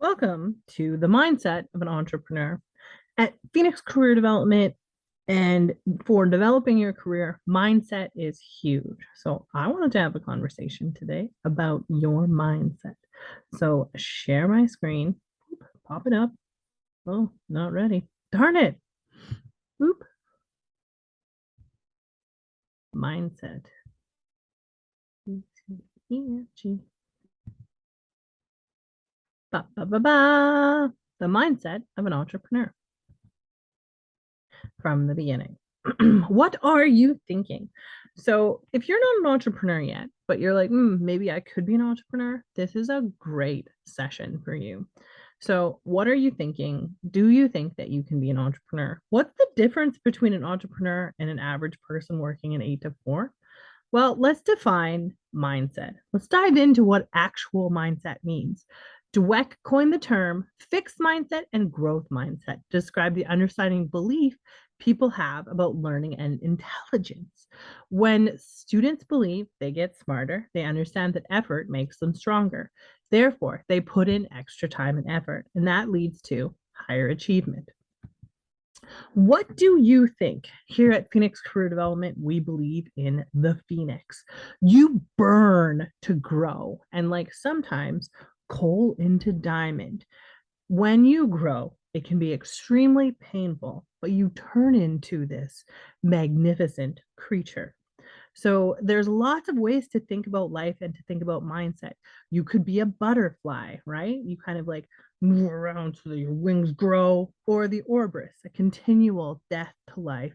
Welcome to the mindset of an entrepreneur. At Phoenix Career Development and for developing your career, mindset is huge. So, I wanted to have a conversation today about your mindset. So, share my screen, pop it up. Oh, not ready. Darn it. Oop, mindset. Ba, ba, ba, ba. The mindset of an entrepreneur from the beginning. What are you thinking? So, if you're not an entrepreneur yet, but you're like, maybe I could be an entrepreneur, this is a great session for you. So, what are you thinking? Do you think that you can be an entrepreneur? What's the difference between an entrepreneur and an average person working an 8 to 4? Well, let's define mindset. Let's dive into what actual mindset means. Dweck coined the term fixed mindset and growth mindset to describe the understanding belief people have about learning and intelligence. When students believe they get smarter, they understand that effort makes them stronger. Therefore, they put in extra time and effort, and that leads to higher achievement. What do you think? Here at Phoenix Career Development, we believe in the Phoenix. You burn to grow, and like sometimes coal into diamond. When you grow, it can be extremely painful, but you turn into this magnificent creature. So there's lots of ways to think about life and to think about mindset. You could be a butterfly, right? You kind of like move around so that your wings grow, or the Orbrus, a continual death to life,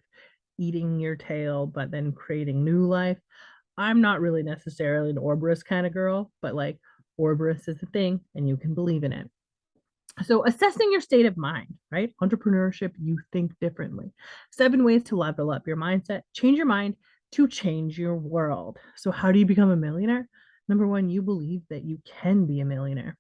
eating your tail, but then creating new life. I'm not really necessarily an Orbrus kind of girl, but like Orbrus is a thing and you can believe in it. So, assessing your state of mind, right? Entrepreneurship, you think differently. 7 ways to level up your mindset. Change your mind to change your world. So, how do you become a millionaire? Number one, you believe that you can be a millionaire.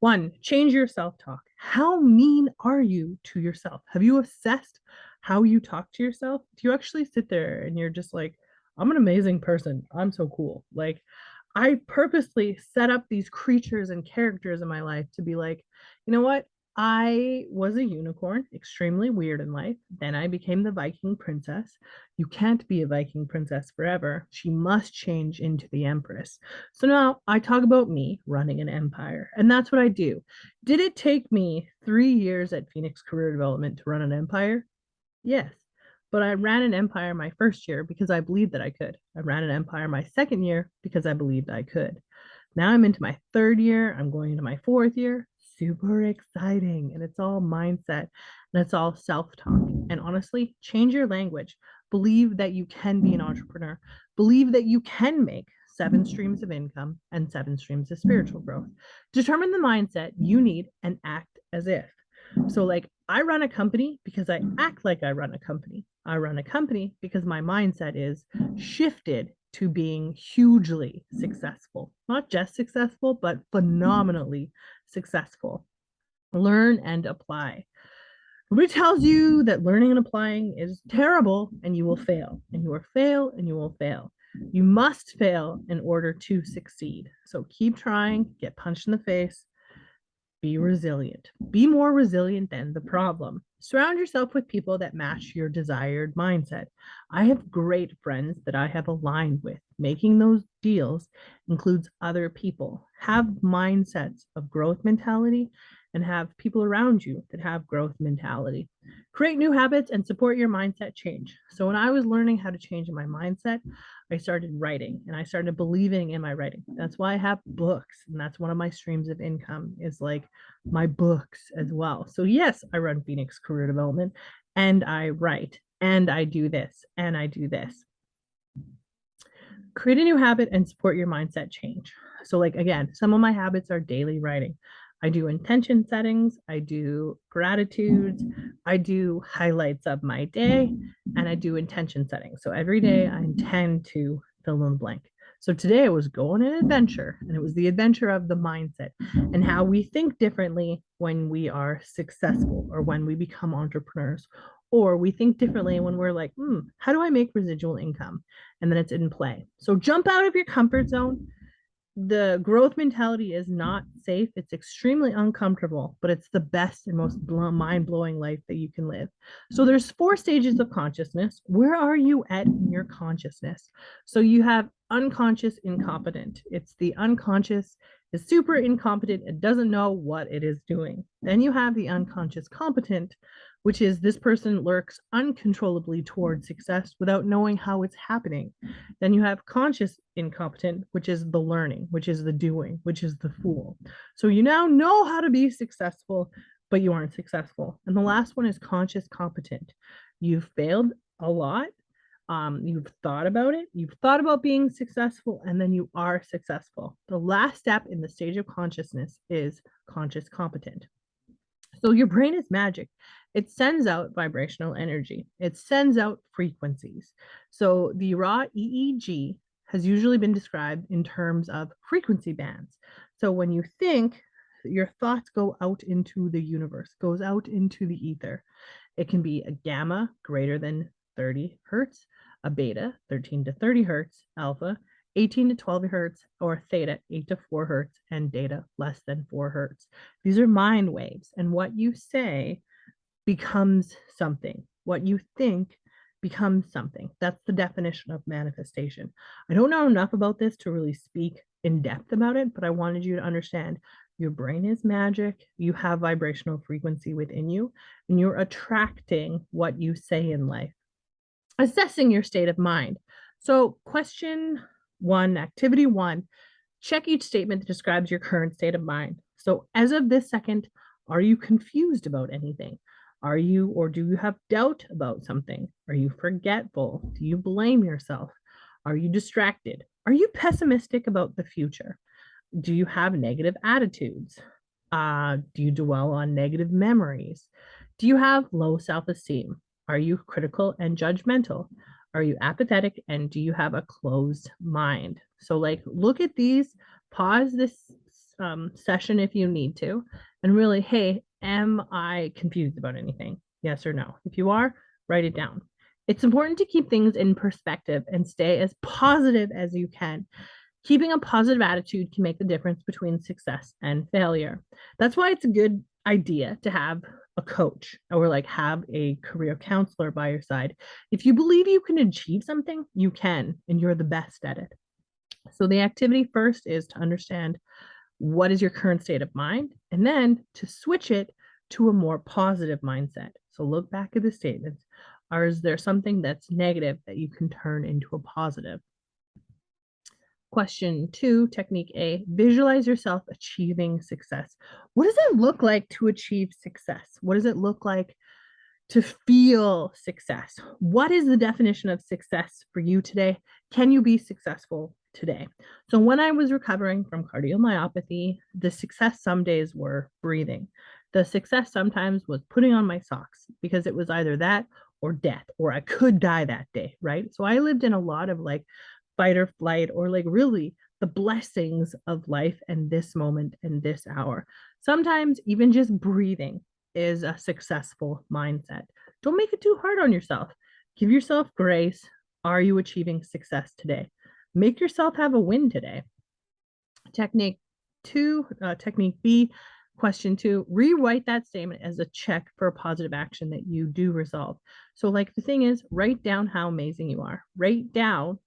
One, change your self talk. How mean are you to yourself? Have you assessed how you talk to yourself? Do you actually sit there and you're just like, I'm an amazing person. I'm so cool. Like, I purposely set up these creatures and characters in my life to be like, you know what? I was a unicorn, extremely weird in life. Then I became the Viking princess. You can't be a Viking princess forever. She must change into the empress. So now I talk about me running an empire, and that's what I do. Did it take me 3 years at Phoenix Career Development to run an empire? Yes. But I ran an empire my first year because I believed that I could. I ran an empire my second year because I believed I could. Now I'm into my third year. I'm going into my fourth year. Super exciting. And it's all mindset and it's all self talk. And honestly, change your language. Believe that you can be an entrepreneur. Believe that you can make 7 streams of income and 7 streams of spiritual growth. Determine the mindset you need and act as if. So, like, I run a company because I act like I run a company. I run a company because my mindset is shifted to being hugely successful, not just successful, but phenomenally successful. Learn and apply. Nobody tells you that learning and applying is terrible and you will fail, and you will fail, and you will fail. You must fail in order to succeed. So keep trying, get punched in the face, be resilient. Be more resilient than the problem. Surround yourself with people that match your desired mindset. I have great friends that I have aligned with. Making those deals includes other people. Have mindsets of growth mentality and have people around you that have growth mentality. Create new habits and support your mindset change. So, when I was learning how to change my mindset, I started writing and I started believing in my writing. That's why I have books. And that's one of my streams of income is like my books as well. So yes, I run Phoenix Career Development and I write and I do this and I do this. Create a new habit and support your mindset change. So like again, some of my habits are daily writing. I do intention settings, I do gratitudes, I do highlights of my day, and I do intention settings. So every day I intend to fill in the blank. So today I was going on an adventure, and it was the adventure of the mindset and how we think differently when we are successful or when we become entrepreneurs. Or we think differently when we're like, how do I make residual income? And then it's in play. So jump out of your comfort zone, the growth mentality is not safe. It's extremely uncomfortable, but it's the best and most mind-blowing life that you can live. So there's 4 stages of consciousness. Where are you at in your consciousness? So you have unconscious incompetent. It's the unconscious is super incompetent. It doesn't know what it is doing. Then you have the unconscious competent, which is this person lurks uncontrollably towards success without knowing how it's happening. Then you have conscious incompetent, which is the learning, which is the doing, which is the fool. So you now know how to be successful, but you aren't successful. And the last one is conscious competent. You've failed a lot. You've thought about it. You've thought about being successful, and then you are successful. The last step in the stage of consciousness is conscious competent. So your brain is magic. It sends out vibrational energy. It sends out frequencies. So the raw EEG has usually been described in terms of frequency bands. So when you think, your thoughts go out into the universe, goes out into the ether. It can be a gamma greater than 30 hertz, a beta 13 to 30 hertz, alpha 18 to 12 hertz, or theta 8 to 4 hertz, and data less than 4 hertz. These are mind waves, and what you say becomes something. What you think becomes something. That's the definition of manifestation. I don't know enough about this to really speak in depth about it, but I wanted you to understand your brain is magic. You have vibrational frequency within you, and you're attracting what you say in life. Assessing your state of mind. So, question 1, activity 1, check each statement that describes your current state of mind. So, as of this second, are you confused about anything? Are you, or do you have doubt about something? Are you forgetful? Do you blame yourself? Are you distracted? Are you pessimistic about the future? Do you have negative attitudes? Do you dwell on negative memories? Do you have low self esteem? Are you critical and judgmental? Are you apathetic, and do you have a closed mind? So, like, look at these, pause this session if you need to, and really, hey, am I confused about anything? Yes or no? If you are, write it down. It's important to keep things in perspective and stay as positive as you can. Keeping a positive attitude can make the difference between success and failure. That's why it's a good idea to have a coach or like have a career counselor by your side. If you believe you can achieve something, you can, and you're the best at it. So the activity first is to understand what is your current state of mind, and then to switch it to a more positive mindset. So look back at the statements. Or is there something that's negative that you can turn into a positive? Question 2, technique A, visualize yourself achieving success. What does it look like to achieve success? What does it look like to feel success? What is the definition of success for you today? Can you be successful today? So when I was recovering from cardiomyopathy, the success some days were breathing. The success sometimes was putting on my socks, because it was either that or death, or I could die that day, right? So I lived in a lot of like fight or flight, or like really the blessings of life and this moment and this hour. Sometimes even just breathing is a successful mindset. Don't make it too hard on yourself. Give yourself grace. Are you achieving success today? Make yourself have a win today. Technique B, question 2, rewrite that statement as a check for a positive action that you do resolve. So, like, the thing is, write down how amazing you are. Write down,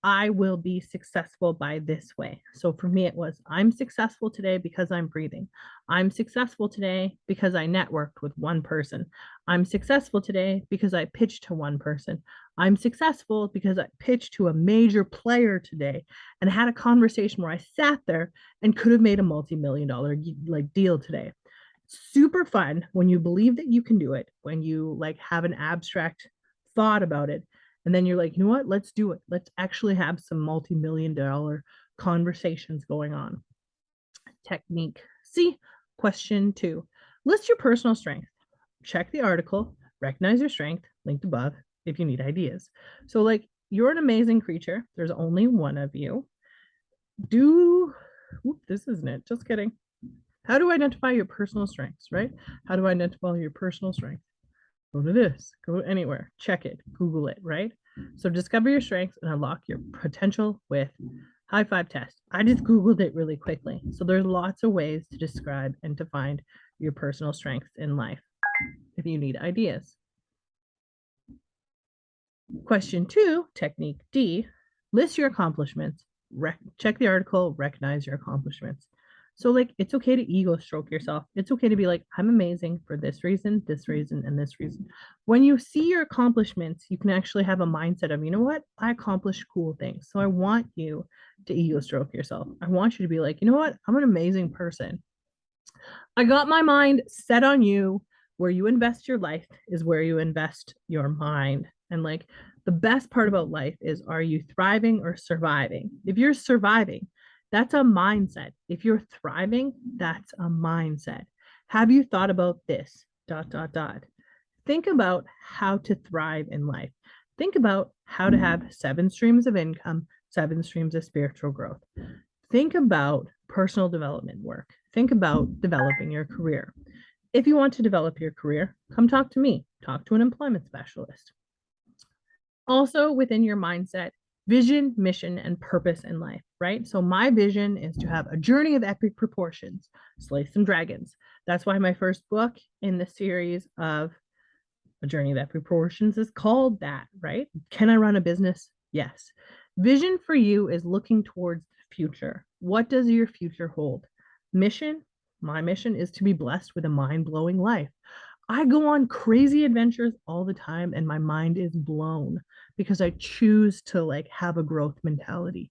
I will be successful by this way. So for me, it was, I'm successful today because I'm breathing. I'm successful today because I networked with one person. I'm successful today because I pitched to one person. I'm successful because I pitched to a major player today and had a conversation where I sat there and could have made a multi-million-dollar like deal today. Super fun when you believe that you can do it, when you like have an abstract thought about it, and then you're like, you know what? Let's do it. Let's actually have some multi-million-dollar conversations going on. Technique C, question 2. List your personal strength. Check the article, recognize your strength, linked above if you need ideas. So, like, you're an amazing creature. There's only one of you. This isn't it. Just kidding. How do I identify your personal strengths, right? How do I identify your personal strength? Go to this, go anywhere, check it, Google it, right? So discover your strengths and unlock your potential with high five test. I just Googled it really quickly. So there's lots of ways to describe and to find your personal strengths in life if you need ideas. Question 2, technique D, list your accomplishments. Check the article, recognize your accomplishments. So, like, it's okay to ego stroke yourself. It's okay to be like, I'm amazing for this reason, and this reason. When you see your accomplishments, you can actually have a mindset of, you know what? I accomplished cool things. So, I want you to ego stroke yourself. I want you to be like, you know what? I'm an amazing person. I got my mind set on you. Where you invest your life is where you invest your mind. And like the best part about life is, are you thriving or surviving? If you're surviving, that's a mindset. If you're thriving, that's a mindset. Have you thought about this? Dot, dot, dot. Think about how to thrive in life. Think about how to have 7 streams of income, 7 streams of spiritual growth. Think about personal development work. Think about developing your career. If you want to develop your career, come talk to me. Talk to an employment specialist. Also, within your mindset, vision, mission, and purpose in life, right? So, my vision is to have a journey of epic proportions, slay some dragons. That's why my first book in the series of A Journey of Epic Proportions is called that, right? Can I run a business? Yes. Vision for you is looking towards the future. What does your future hold? Mission, my mission is to be blessed with a mind blowing life. I go on crazy adventures all the time and my mind is blown because I choose to like have a growth mentality.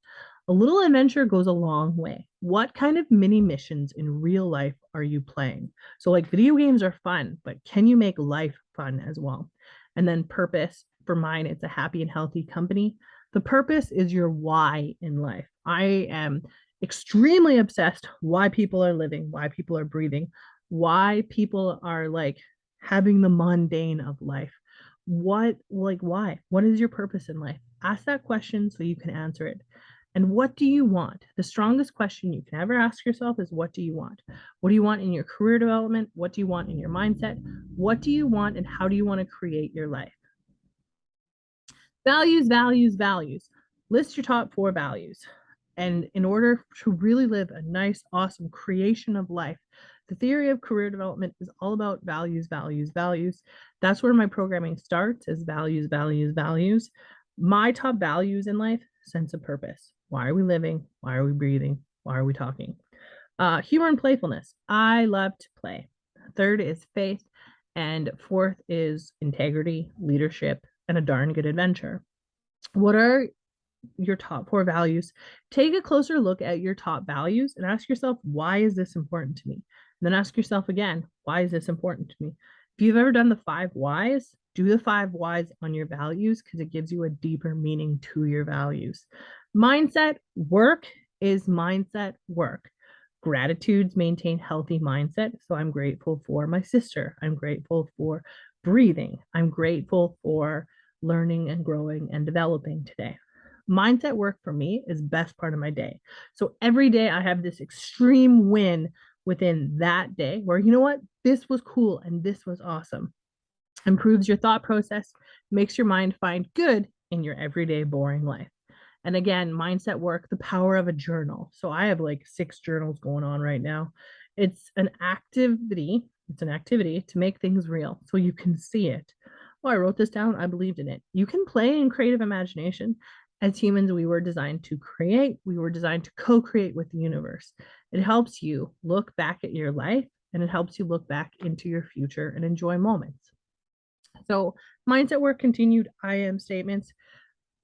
A little adventure goes a long way. What kind of mini missions in real life are you playing? So like video games are fun, but can you make life fun as well? And then purpose, for mine, it's a happy and healthy company. The purpose is your why in life. I am extremely obsessed why people are living, why people are breathing, why people are like having the mundane of life. Why? What is your purpose in life? Ask that question so you can answer it. And what do you want? The strongest question you can ever ask yourself is, what do you want? What do you want in your career development? What do you want in your mindset? What do you want and how do you want to create your life? Values, values, values. List your top 4 values. And in order to really live a nice, awesome creation of life, the theory of career development is all about values, values, values. That's where my programming starts, is values, values, values. My top values in life: sense of purpose. Why are we living? Why are we breathing? Why are we talking? Humor and playfulness. I love to play. Third is faith. And fourth is integrity, leadership, and a darn good adventure. What are your top 4 values? Take a closer look at your top values and ask yourself, why is this important to me? And then ask yourself again, why is this important to me? If you've ever done the 5 whys, do the 5 whys on your values because it gives you a deeper meaning to your values. Mindset work is mindset work. Gratitudes maintain healthy mindset. So I'm grateful for my sister. I'm grateful for breathing. I'm grateful for learning and growing and developing today. Mindset work for me is best part of my day. So every day I have this extreme win within that day where, you know what, this was cool and this was awesome. Improves your thought process, makes your mind find good in your everyday boring life. And again, mindset work, the power of a journal. So I have like 6 journals going on right now. It's an activity. It's an activity to make things real so you can see it. Oh, I wrote this down. I believed in it. You can play in creative imagination. As humans, we were designed to create. We were designed to co-create with the universe. It helps you look back at your life and it helps you look back into your future and enjoy moments. So mindset work continued. I am statements.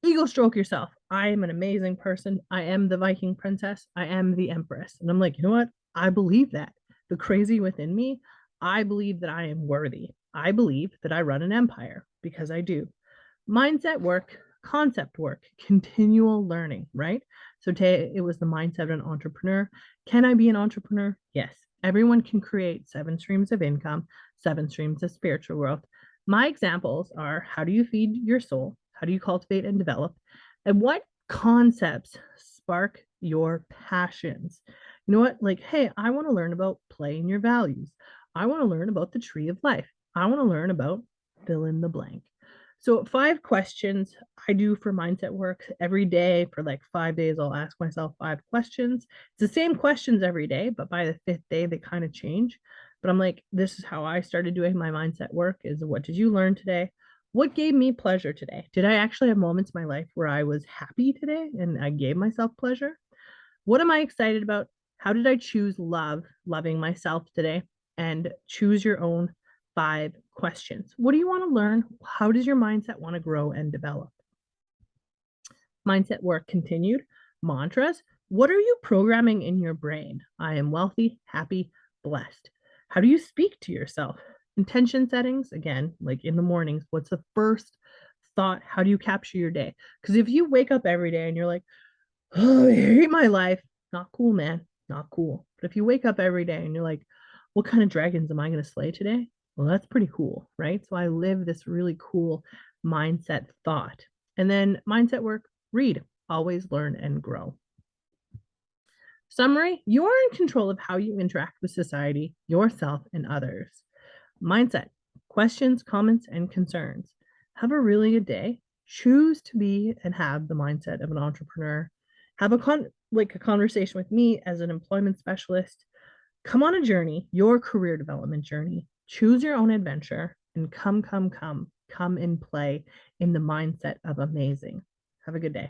Ego stroke yourself. I am an amazing person. I am the Viking princess. I am the empress. And I'm like, you know what? I believe that. The crazy within me, I believe that I am worthy. I believe that I run an empire because I do. Mindset work, concept work, continual learning, right? So today it was the mindset of an entrepreneur. Can I be an entrepreneur? Yes. Everyone can create 7 streams of income, 7 streams of spiritual growth. My examples are, how do you feed your soul? How do you cultivate and develop? And what concepts spark your passions? You know what? Like, hey, I want to learn about playing your values. I want to learn about the tree of life. I want to learn about fill in the blank. So 5 questions I do for mindset work every day for like 5 days. I'll ask myself 5 questions. It's the same questions every day, but by the fifth day, they kind of change. But I'm like, this is how I started doing my mindset work is what did you learn today? What gave me pleasure today? Did I actually have moments in my life where I was happy today and I gave myself pleasure? What am I excited about? How did I choose loving myself today? And choose your own 5 questions. What do you want to learn? How does your mindset want to grow and develop? Mindset work continued. Mantras. What are you programming in your brain? I am wealthy, happy, blessed. How do you speak to yourself? Intention settings. Again, like in the mornings, what's the first thought? How do you capture your day? Because if you wake up every day and you're like, oh, I hate my life. Not cool, man. Not cool. But if you wake up every day and you're like, what kind of dragons am I going to slay today? Well, that's pretty cool, right? So I live this really cool mindset thought. And then mindset work, read, always learn and grow. Summary, you are in control of how you interact with society, yourself, and others. Mindset, questions, comments, and concerns. Have a really good day. Choose to be and have the mindset of an entrepreneur. Have a conversation with me as an employment specialist. Come on a journey, your career development journey. Choose your own adventure and come and play in the mindset of amazing. Have a good day.